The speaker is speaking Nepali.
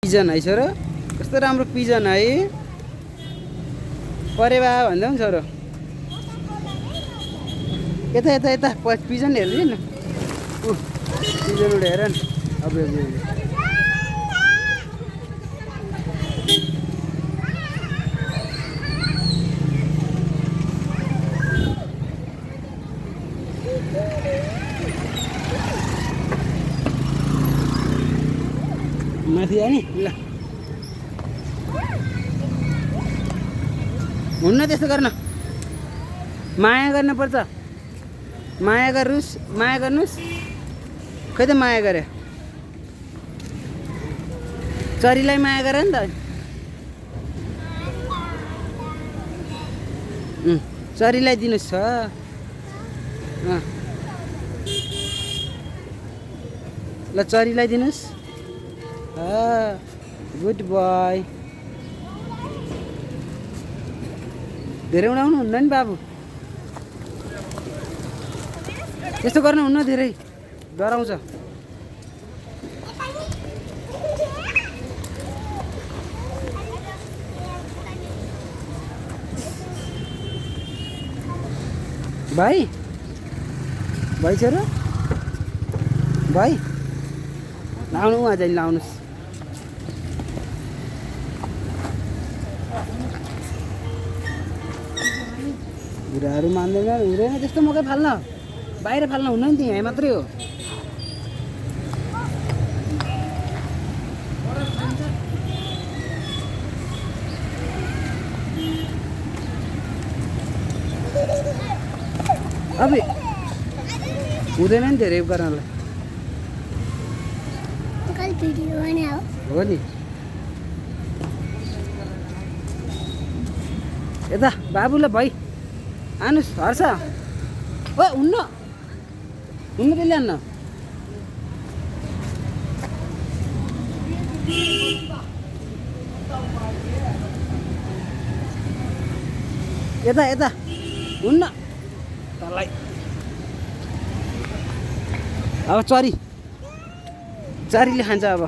पिजन है छोरो, कस्तो राम्रो पिजन है। परेवा भन्दा पनि छोरो, यता यता यता पिजन हेर्दै न, पिजन उडेर न। अब माथि जाने ल, हुन्न त्यस्तो गर्न, माया गर्नुपर्छ, माया गर्नुस्, माया गर्नुस्। खै त माया गरे, चरीलाई माया गर नि त। चरीलाई दिनुहोस् छ, ल चरीलाई दिनुहोस्। Good boy. धेरै उडाउनु हुन्न नि बाबु, त्यस्तो गर्नु हुन्न, धेरै डराउँछ। भाइ भाइ छोरो, भाइ लाउनु उहाँ चाहिँ लाउनुहोस्। बुढाहरू मान्दैन, हुँदैन त्यस्तो मकै फाल्न, बाहिर फाल्न हुन्न नि, त्यहाँ मात्रै हो। अब हुँदैन नि धेरै गर्नलाई, हो नि। यता बाबुलाई भाइ आनुस्, हर्ष ओ हुन्न हुन्न, त्यसले आन्न। यता यता हुन्न तँलाई। अब चरी, चरीले खान्छ अब।